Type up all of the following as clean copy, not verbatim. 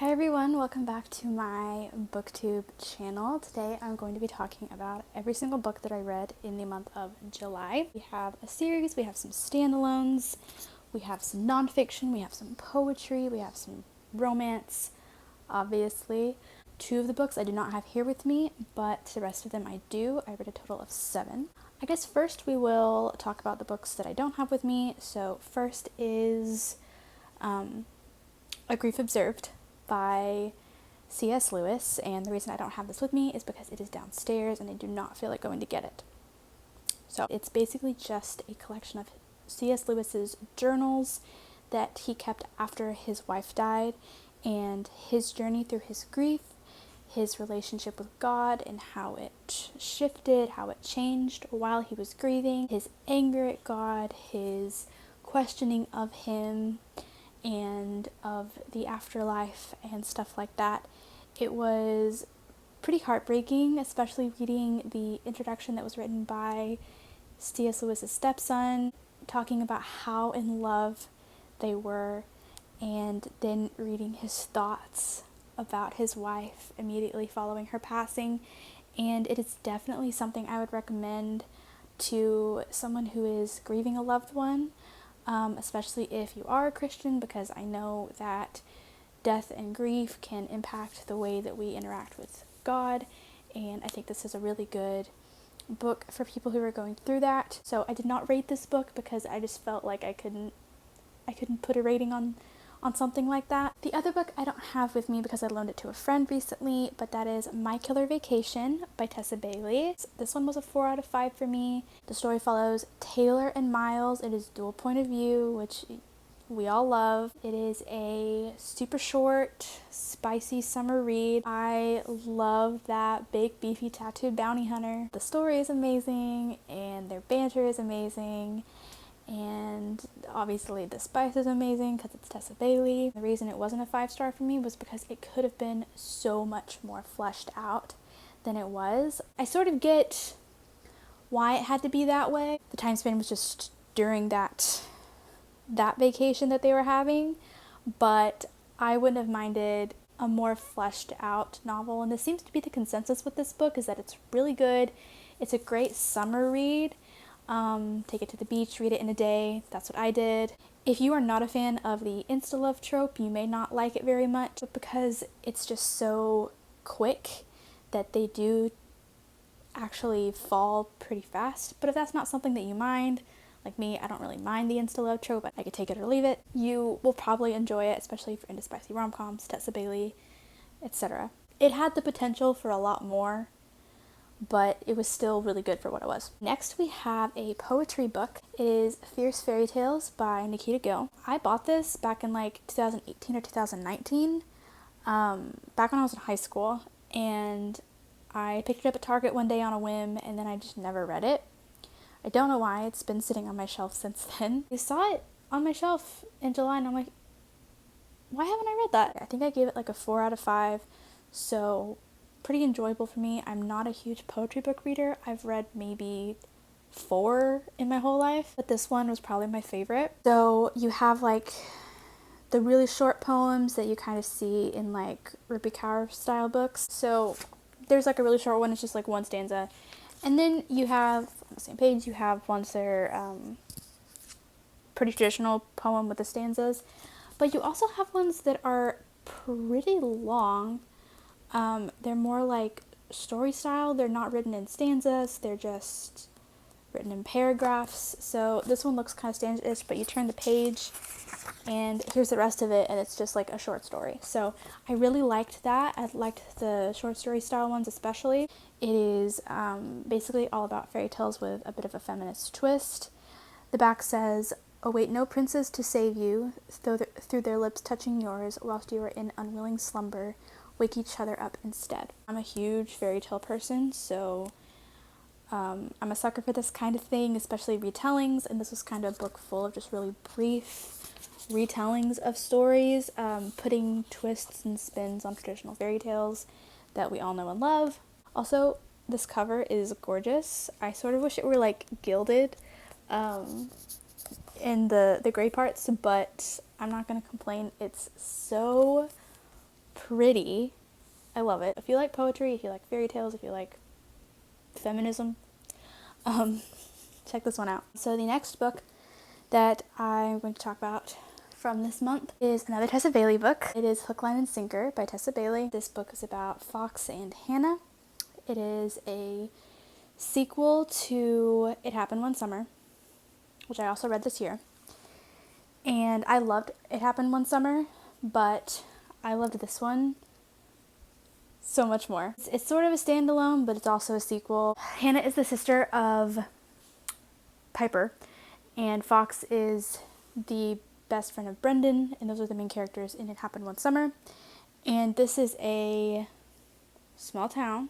Hi everyone, welcome back to my booktube channel. Today I'm going to be talking about every single book that I read in the month of July. We have a series, we have some standalones, we have some nonfiction, we have some poetry, we have some romance, obviously. Two of the books I do not have here with me, but the rest of them I do. I read a total of 7. I guess first we will talk about the books that I don't have with me. So first is A Grief Observed by C.S. Lewis, and the reason I don't have this with me is because it is downstairs and I do not feel like going to get it. So it's basically just a collection of C.S. Lewis's journals that he kept after his wife died, and his journey through his grief, his relationship with God and how it shifted, how it changed while he was grieving, his anger at God, his questioning of him, and of the afterlife and stuff like that. It was pretty heartbreaking, especially reading the introduction that was written by C.S. Lewis's stepson, talking about how in love they were, and then reading his thoughts about his wife immediately following her passing. And it is definitely something I would recommend to someone who is grieving a loved one, especially if you are a Christian, because I know that death and grief can impact the way that we interact with God, and I think this is a really good book for people who are going through that. So I did not rate this book because I just felt like I couldn't put a rating on something like that. The other book I don't have with me because I loaned it to a friend recently, but that is My Killer Vacation by Tessa Bailey. This one was a 4 out of 5 for me. The story follows Taylor and Miles. It is dual point of view, which we all love. It is a super short, spicy summer read. I love that big, beefy, tattooed bounty hunter. The story is amazing, and their banter is amazing. And obviously the spice is amazing because it's Tessa Bailey. The reason it wasn't a 5-star for me was because it could have been so much more fleshed out than it was. I sort of get why it had to be that way. The time span was just during that vacation that they were having, but I wouldn't have minded a more fleshed out novel, and this seems to be the consensus with this book, is that it's really good. It's a great summer read. Take it to the beach, read it in a day. That's what I did. If you are not a fan of the insta-love trope, you may not like it very much, because it's just so quick that they do actually fall pretty fast. But if that's not something that you mind, like me, I don't really mind the insta-love trope. I could take it or leave it. You will probably enjoy it, especially if you're into spicy rom-coms, Tessa Bailey, etc. It had the potential for a lot more, but it was still really good for what it was. Next, we have a poetry book. It is Fierce Fairy Tales by Nikita Gill. I bought this back in like 2018 or 2019, back when I was in high school, and I picked it up at Target one day on a whim, and then I just never read it. I don't know why. It's been sitting on my shelf since then. I saw it on my shelf in July, and I'm like, why haven't I read that? I think I gave it like a 4 out of 5, so pretty enjoyable for me. I'm not a huge poetry book reader. I've read maybe 4 in my whole life, but this one was probably my favorite. So you have like the really short poems that you kind of see in like Rupi Kaur style books. So there's like a really short one, it's just like one stanza. And then you have, on the same page, you have ones that are pretty traditional poem with the stanzas. But you also have ones that are pretty long. They're more like story style. They're not written in stanzas. They're just written in paragraphs. So this one looks kind of stanza-ish, but you turn the page and here's the rest of it, and it's just like a short story. So I really liked that. I liked the short story style ones especially. It is basically all about fairy tales with a bit of a feminist twist. The back says, "Await no princes to save you, through their lips touching yours, whilst you are in unwilling slumber, wake each other up instead." I'm a huge fairy tale person, so I'm a sucker for this kind of thing, especially retellings, and this was kind of a book full of just really brief retellings of stories, putting twists and spins on traditional fairy tales that we all know and love. Also, this cover is gorgeous. I sort of wish it were like gilded in the gray parts, but I'm not gonna complain. It's so pretty. I love it. If you like poetry, if you like fairy tales, if you like feminism, check this one out. So the next book that I'm going to talk about from this month is another Tessa Bailey book. It is Hook, Line, and Sinker by Tessa Bailey. This book is about Fox and Hannah. It is a sequel to It Happened One Summer, which I also read this year. And I loved It Happened One Summer, but I loved this one so much more. It's sort of a standalone, but it's also a sequel. Hannah is the sister of Piper, and Fox is the best friend of Brendan, and those are the main characters in It Happened One Summer. And this is a small town,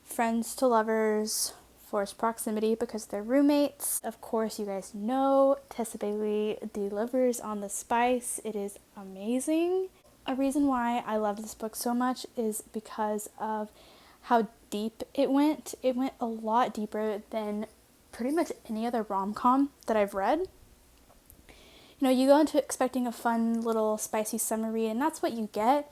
friends to lovers, forced proximity because they're roommates. Of course, you guys know Tessa Bailey delivers on the spice. It is amazing. A reason why I love this book so much is because of how deep it went. It went a lot deeper than pretty much any other rom-com that I've read. You know, you go into expecting a fun little spicy summer read, and that's what you get,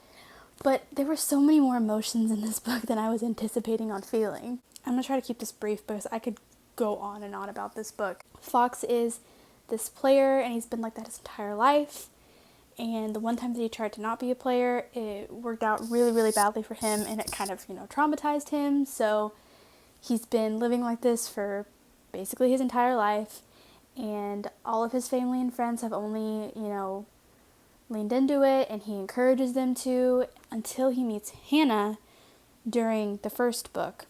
but there were so many more emotions in this book than I was anticipating on feeling. I'm going to try to keep this brief because I could go on and on about this book. Fox is this player, and he's been like that his entire life, and the one time that he tried to not be a player, it worked out really, really badly for him, and it kind of, traumatized him, so he's been living like this for basically his entire life, and all of his family and friends have only, leaned into it, and he encourages them to, until he meets Hannah during the first book.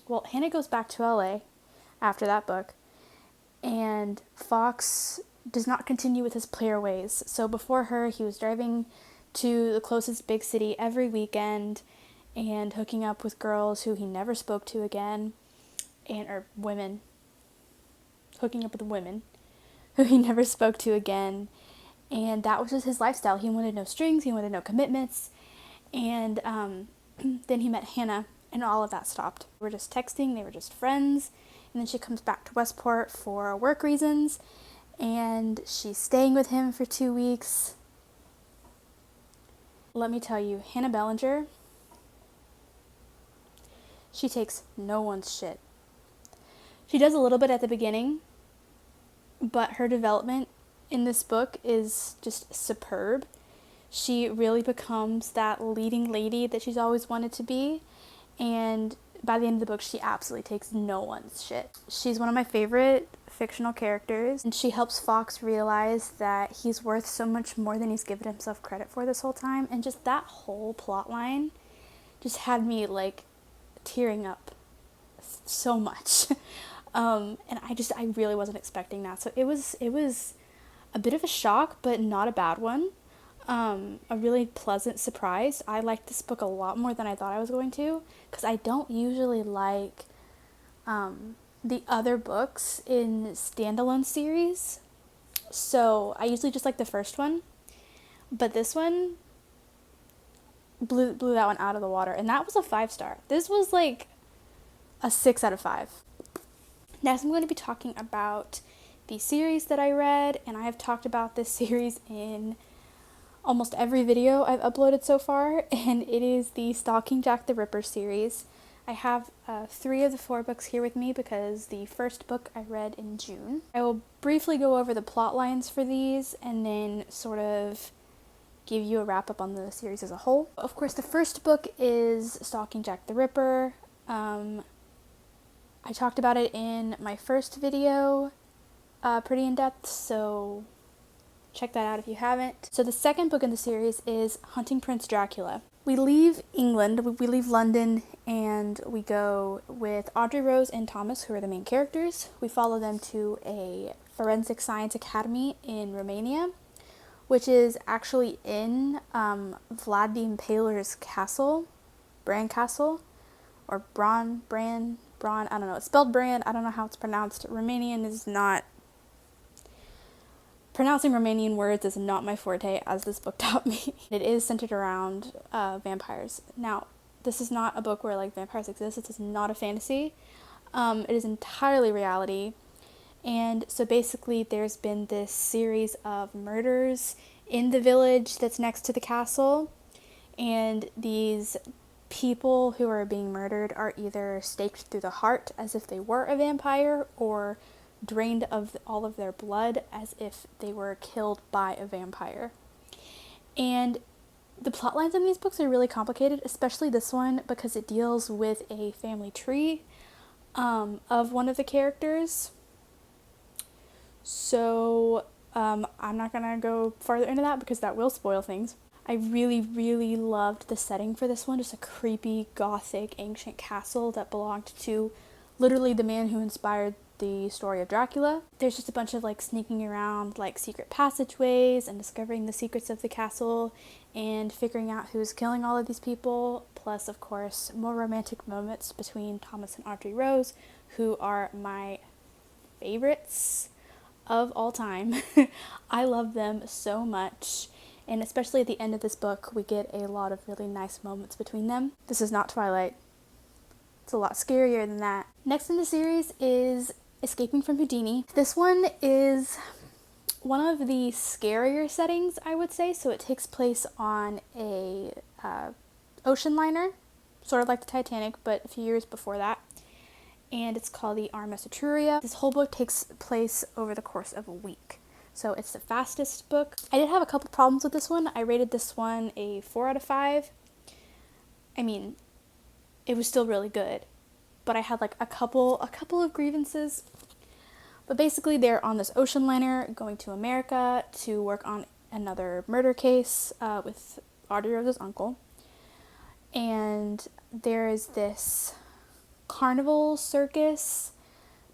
Well, Hannah goes back to LA after that book, and Fox does not continue with his player ways. So before her, he was driving to the closest big city every weekend and hooking up with girls who he never spoke to again, or women, hooking up with women who he never spoke to again. And that was just his lifestyle. He wanted no strings, he wanted no commitments. And then he met Hannah, and all of that stopped. They were just texting, they were just friends. And then she comes back to Westport for work reasons, and she's staying with him for 2 weeks. Let me tell you, Hannah Bellinger, she takes no one's shit. She does a little bit at the beginning, but her development in this book is just superb. She really becomes that leading lady that she's always wanted to be, and by the end of the book, she absolutely takes no one's shit. She's one of my favorite fictional characters, and she helps Fox realize that he's worth so much more than he's given himself credit for this whole time, and just that whole plot line just had me, tearing up so much. And I really wasn't expecting that, so it was a bit of a shock, but not a bad one. A really pleasant surprise. I liked this book a lot more than I thought I was going to, because I don't usually like the other books in standalone series. So I usually just like the first one, but this one blew that one out of the water, and that was a 5-star. This was like a 6 out of 5. Next, I'm going to be talking about the series that I read, and I have talked about this series in almost every video I've uploaded so far, and it is the Stalking Jack the Ripper series. I have 3 of the 4 books here with me because the first book I read in June. I will briefly go over the plot lines for these and then sort of give you a wrap up on the series as a whole. Of course, the first book is Stalking Jack the Ripper. I talked about it in my first video pretty in depth, so check that out if you haven't. So the second book in the series is Hunting Prince Dracula. We leave England, we leave London, and we go with Audrey Rose and Thomas, who are the main characters. We follow them to a forensic science academy in Romania, which is actually in Vlad the Impaler's castle, Bran Castle, or Bran, I don't know. It's spelled Bran, I don't know how it's pronounced. Romanian is not... Pronouncing Romanian words is not my forte, as this book taught me. It is centered around vampires. Now, this is not a book where vampires exist. This is not a fantasy. It is entirely reality. And so basically there's been this series of murders in the village that's next to the castle. And these people who are being murdered are either staked through the heart as if they were a vampire, or drained of all of their blood as if they were killed by a vampire. And the plot lines in these books are really complicated, especially this one because it deals with a family tree of one of the characters. So I'm not going to go farther into that because that will spoil things. I really, really loved the setting for this one. Just a creepy, gothic, ancient castle that belonged to literally the man who inspired the story of Dracula. There's just a bunch of like sneaking around like secret passageways and discovering the secrets of the castle and figuring out who's killing all of these people. Plus, of course, more romantic moments between Thomas and Audrey Rose, who are my favorites of all time. I love them so much. And especially at the end of this book, we get a lot of really nice moments between them. This is not Twilight. It's a lot scarier than that. Next in the series is Escaping from Houdini. This one is one of the scarier settings, I would say. So it takes place on a ocean liner, sort of like the Titanic, but a few years before that. And it's called the RMS Etruria. This whole book takes place over the course of a week. So it's the fastest book. I did have a couple problems with this one. I rated this one a 4 out of 5. I mean, it was still really good, but I had like a couple of grievances. But basically they're on this ocean liner going to America to work on another murder case with Audrey Rose's uncle. And there is this carnival circus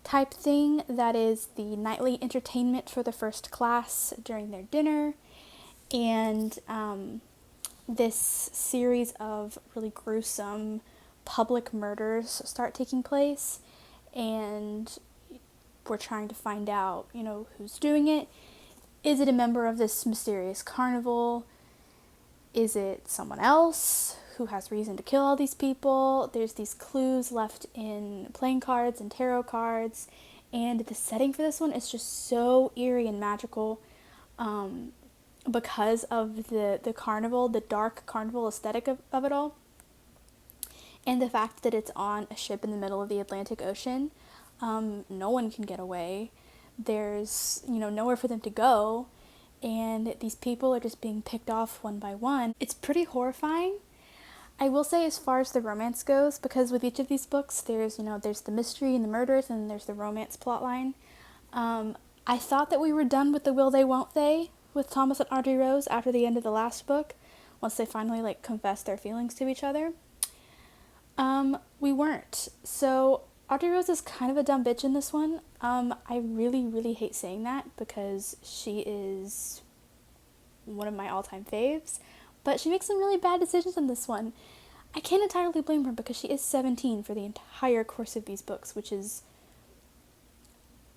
type thing that is the nightly entertainment for the first class during their dinner. And this series of really gruesome public murders start taking place, and we're trying to find out, who's doing it. Is it a member of this mysterious carnival? Is it someone else who has reason to kill all these people? There's these clues left in playing cards and tarot cards, and the setting for this one is just so eerie and magical because of the carnival, the dark carnival aesthetic of it all, and the fact that it's on a ship in the middle of the Atlantic Ocean. No one can get away. There's, nowhere for them to go, and these people are just being picked off one by one. It's pretty horrifying. I will say, as far as the romance goes, because with each of these books, there's the mystery and the murders, and there's the romance plotline. I thought that we were done with the will they, won't they with Thomas and Audrey Rose after the end of the last book, once they finally confessed their feelings to each other. We weren't. So Audrey Rose is kind of a dumb bitch in this one. I really, really hate saying that because she is one of my all-time faves, but she makes some really bad decisions in this one. I can't entirely blame her because she is 17 for the entire course of these books, which is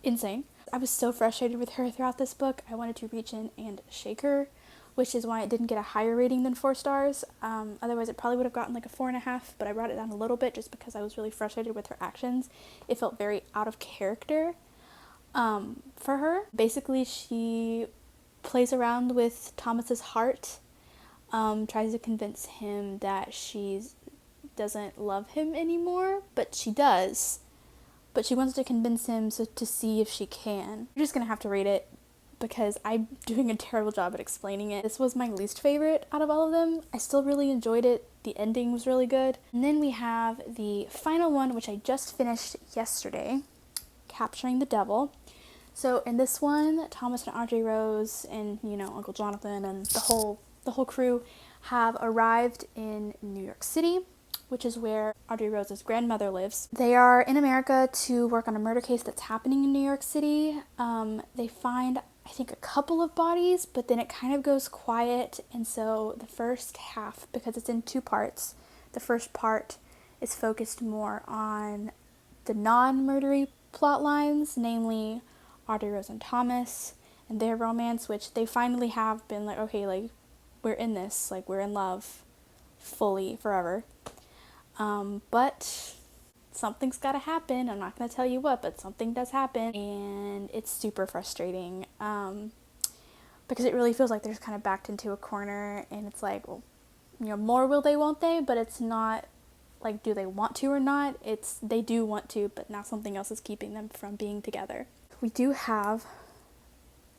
insane. I was so frustrated with her throughout this book. I wanted to reach in and shake her, which is why it didn't get a higher rating than 4 stars. Otherwise it probably would have gotten like a 4.5, but I brought it down a little bit just because I was really frustrated with her actions. It felt very out of character for her. Basically, she plays around with Thomas's heart, tries to convince him that she doesn't love him anymore, but she does. But she wants to convince him to see if she can. You're just gonna have to read it because I'm doing a terrible job at explaining it. This was my least favorite out of all of them. I still really enjoyed it. The ending was really good. And then we have the final one, which I just finished yesterday, Capturing the Devil. So in this one, Thomas and Audrey Rose and, Uncle Jonathan and the whole crew have arrived in New York City, which is where Audrey Rose's grandmother lives. They are in America to work on a murder case that's happening in New York City. They find, I think, a couple of bodies, but then it kind of goes quiet. And so the first half, because it's in 2 parts, the first part is focused more on the non-murdery plot lines, namely Audrey Rose and Thomas and their romance, which they finally have been like, okay, we're in this, we're in love fully forever. But something's gotta happen. I'm not gonna tell you what, but something does happen, and it's super frustrating, because it really feels like they're just kind of backed into a corner, and it's like, well, more will they, won't they, but it's not like, do they want to or not? It's they do want to, but now something else is keeping them from being together. We do have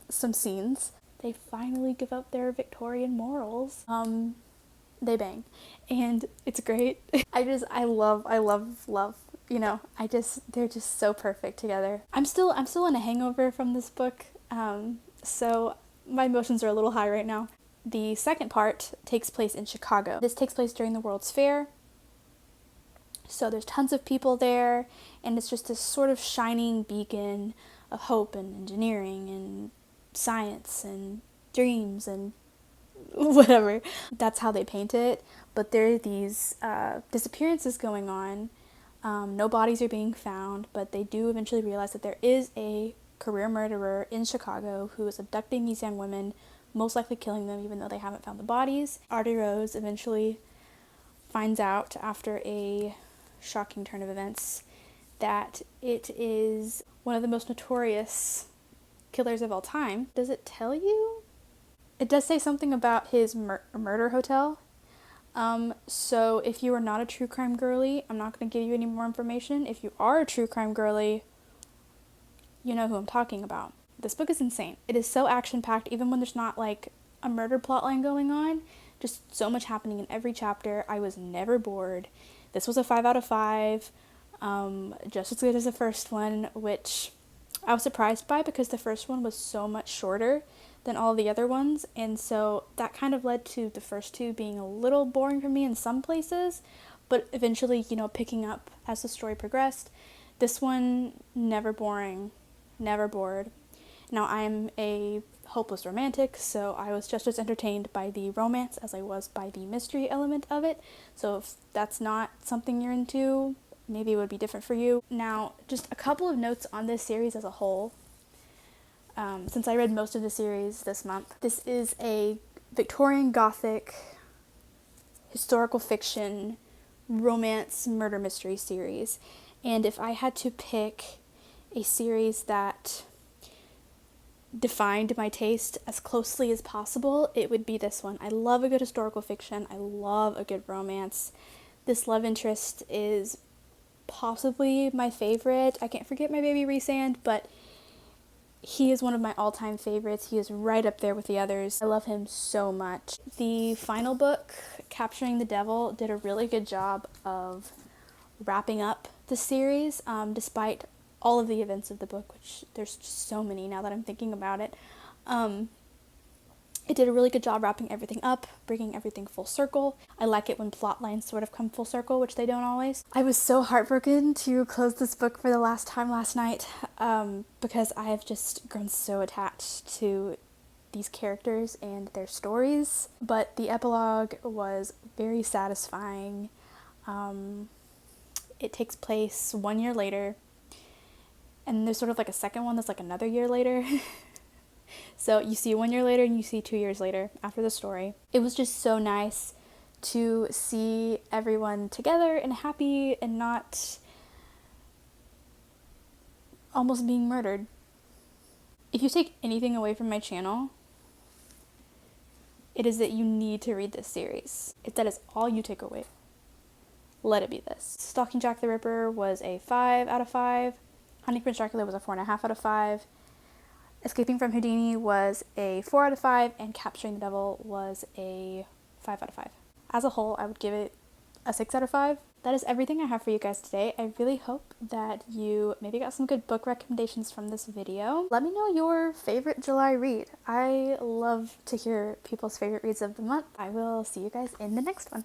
some scenes. They finally give up their Victorian morals. They bang, and it's great. I love, they're just so perfect together. I'm still in a hangover from this book, so my emotions are a little high right now. The second part takes place in Chicago. This takes place during the World's Fair. So there's tons of people there, and it's just this sort of shining beacon of hope and engineering and science and dreams and whatever. That's how they paint it. But there are these disappearances going on. No bodies are being found, but they do eventually realize that there is a career murderer in Chicago who is abducting these young women, most likely killing them even though they haven't found the bodies. Artie Rose eventually finds out, after a shocking turn of events, that it is one of the most notorious killers of all time. Does it tell you? It does say something about his murder hotel. So if you are not a true crime girly, I'm not going to give you any more information. If you are a true crime girly, you know who I'm talking about. This book is insane. It is so action-packed, even when there's not like a murder plotline going on. Just so much happening in every chapter. I was never bored. This was a 5 out of 5. Just as good as the first one, which I was surprised by because the first one was so much shorter than all the other ones, and so that kind of led to the first two being a little boring for me in some places, but eventually, picking up as the story progressed. This one, never boring, never bored. Now, I'm a hopeless romantic, so I was just as entertained by the romance as I was by the mystery element of it, so if that's not something you're into, maybe it would be different for you. Now, just a couple of notes on this series as a whole. Since I read most of the series this month, this is a Victorian Gothic historical fiction romance murder mystery series, and if I had to pick a series that defined my taste as closely as possible, it would be this one. I love a good historical fiction. I love a good romance. This love interest is possibly my favorite. I can't forget my baby Rhysand, but he is one of my all-time favorites. He is right up there with the others. I love him so much. The final book, Capturing the Devil, did a really good job of wrapping up the series, despite all of the events of the book, which there's just so many now that I'm thinking about it. It did a really good job wrapping everything up, bringing everything full circle. I like it when plot lines sort of come full circle, which they don't always. I was so heartbroken to close this book for the last time last night, because I have just grown so attached to these characters and their stories. But the epilogue was very satisfying. It takes place 1 year later, and there's sort of like a second one that's like another year later. So you see 1 year later and you see 2 years later after the story. It was just so nice to see everyone together and happy and not almost being murdered. If you take anything away from my channel, it is that you need to read this series. If that is all you take away, let it be this. Stalking Jack the Ripper was a 5 out of 5. Hunting Prince Dracula was a 4.5 out of 5. Escaping from Houdini was a 4 out of 5, and Capturing the Devil was a 5 out of 5. As a whole, I would give it a 6 out of 5. That is everything I have for you guys today. I really hope that you maybe got some good book recommendations from this video. Let me know your favorite July read. I love to hear people's favorite reads of the month. I will see you guys in the next one.